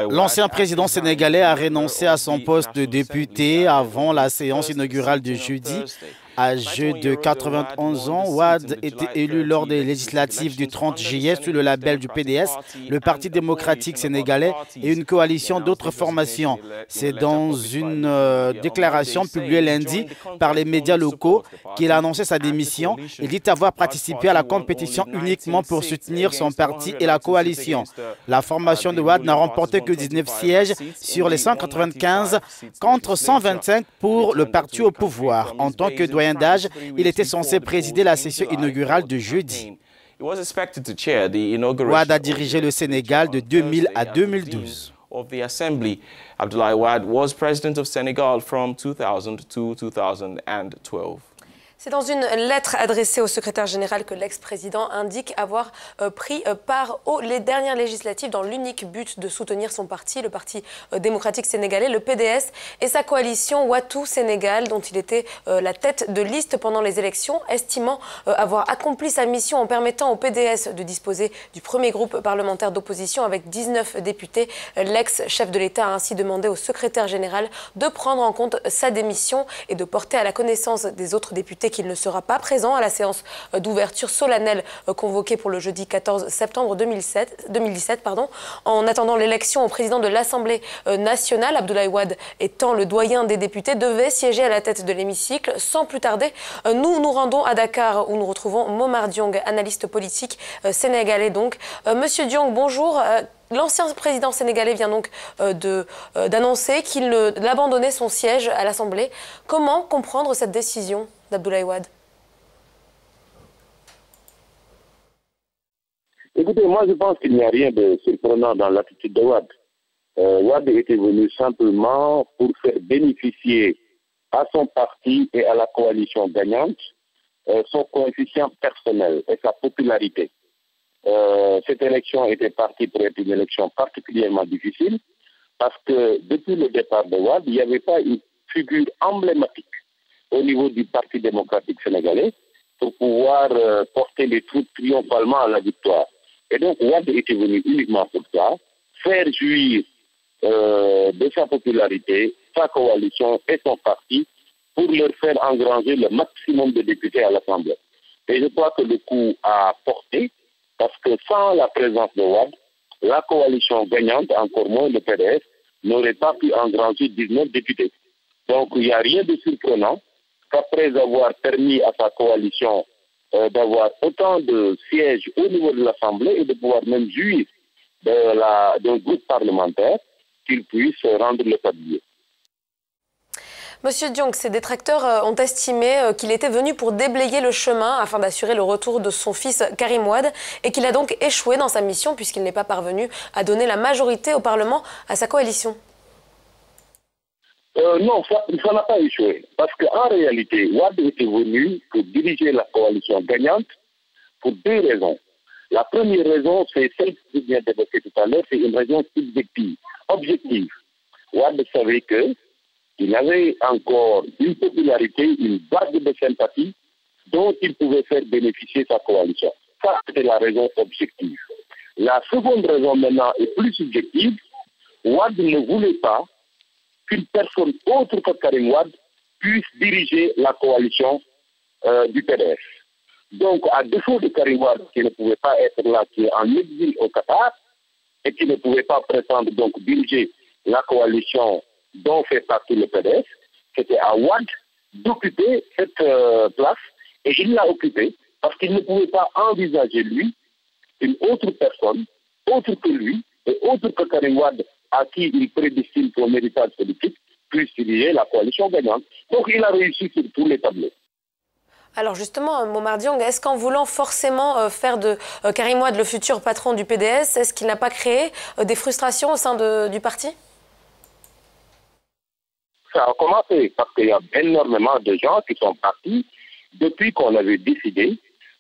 L'ancien président sénégalais a renoncé à son poste de député avant la séance inaugurale de jeudi. Âgé de 91 ans, Wade était élu lors des législatives du 30 juillet sous le label du PDS, le Parti démocratique sénégalais et une coalition d'autres formations. C'est dans une déclaration publiée lundi par les médias locaux qu'il a annoncé sa démission. Il dit avoir participé à la compétition uniquement pour soutenir son parti et la coalition. La formation de Wade n'a remporté que 19 sièges sur les 195 contre 125 pour le parti au pouvoir. En tant que doyen d'âge, il était censé présider la session inaugurale de jeudi. Wade a dirigé le Sénégal de 2000 à 2012. Abdoulaye Wade was president of Senegal from 2000 to 2012. C'est dans une lettre adressée au secrétaire général que l'ex-président indique avoir pris part aux dernières législatives dans l'unique but de soutenir son parti, le Parti démocratique sénégalais, le PDS, et sa coalition Wattu Sénégal, dont il était la tête de liste pendant les élections, estimant avoir accompli sa mission en permettant au PDS de disposer du premier groupe parlementaire d'opposition avec 19 députés. L'ex-chef de l'État a ainsi demandé au secrétaire général de prendre en compte sa démission et de porter à la connaissance des autres députés qu'il ne sera pas présent à la séance d'ouverture solennelle convoquée pour le jeudi 14 septembre 2017. En attendant l'élection au président de l'Assemblée nationale, Abdoulaye Wade étant le doyen des députés, devait siéger à la tête de l'hémicycle. Sans plus tarder, nous nous rendons à Dakar où nous retrouvons Momar Diong, analyste politique sénégalais donc. Monsieur Diong, bonjour. L'ancien président sénégalais vient donc d'annoncer qu'il abandonnait son siège à l'Assemblée. Comment comprendre cette décision d'Abdoulaye Wade? Écoutez, moi je pense qu'il n'y a rien de surprenant dans l'attitude de Wade. Wade était venu simplement pour faire bénéficier à son parti et à la coalition gagnante son coefficient personnel et sa popularité. Cette élection était partie pour être une élection particulièrement difficile parce que depuis le départ de Wade, il n'y avait pas une figure emblématique au niveau du Parti démocratique sénégalais pour pouvoir porter les troupes triomphalement à la victoire. Et donc Wade était venu uniquement pour ça, faire jouir de sa popularité, sa coalition et son parti pour leur faire engranger le maximum de députés à l'Assemblée. Et je crois que le coup a porté parce que sans la présence de Wade, la coalition gagnante, encore moins le PDS, n'aurait pas pu engranger 19 députés. Donc il n'y a rien de surprenant qu'après avoir permis à sa coalition d'avoir autant de sièges au niveau de l'Assemblée et de pouvoir même jouir d'un groupe parlementaire, qu'il puisse rendre le tablier. Monsieur Diong, ses détracteurs ont estimé qu'il était venu pour déblayer le chemin afin d'assurer le retour de son fils Karim Wade et qu'il a donc échoué dans sa mission puisqu'il n'est pas parvenu à donner la majorité au Parlement à sa coalition. Non, ça n'a pas échoué. Parce qu'en réalité, Wade était venu pour diriger la coalition gagnante pour deux raisons. La première raison, c'est celle que je viens d'évoquer tout à l'heure, c'est une raison subjective, objective. Wade savait qu'il avait encore une popularité, une base de sympathie dont il pouvait faire bénéficier sa coalition. Ça, c'était la raison objective. La seconde raison maintenant est plus subjective. Wade ne voulait pas qu'une personne autre que Karim Wade puisse diriger la coalition du PDS. Donc, à défaut de Karim Wade, qui ne pouvait pas être là, qui est en exil au Qatar, et qui ne pouvait pas prétendre donc diriger la coalition dont fait partie le PDS, c'était à Wade d'occuper cette place, et il l'a occupée parce qu'il ne pouvait pas envisager, lui, une autre personne, autre que lui, et autre que Karim Wade, à qui il prédestine son héritage politique, puisse diriger la coalition gagnante. Donc il a réussi sur tous les tableaux. Alors justement, Momar Diong, est-ce qu'en voulant forcément faire de Karim Wade le futur patron du PDS, est-ce qu'il n'a pas créé des frustrations au sein du parti? Ça a commencé parce qu'il y a énormément de gens qui sont partis depuis qu'on avait décidé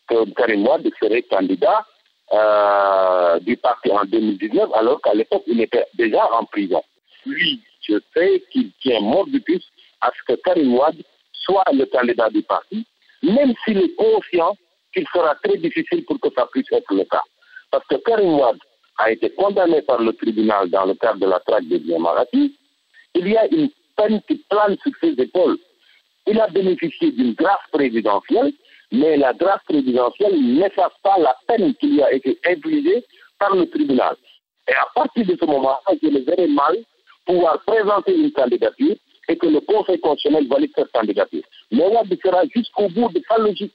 que Karim Wade serait candidat du parti en 2019, alors qu'à l'époque, il était déjà en prison. Lui, je sais qu'il tient mordicus à ce que Karim Wade soit le candidat du parti, même s'il est conscient qu'il sera très difficile pour que ça puisse être le cas. Parce que Karim Wade a été condamné par le tribunal dans le cadre de la traque des biens Marathi, il y a une peine qui plane sur ses épaules. Il a bénéficié d'une grâce présidentielle, mais la grâce présidentielle n'efface pas la peine qui lui a été infligée par le tribunal. Et à partir de ce moment-là, je le verrai mal pouvoir présenter une candidature et que le Conseil constitutionnel valide cette candidature. Mais Wade sera jusqu'au bout de sa logique.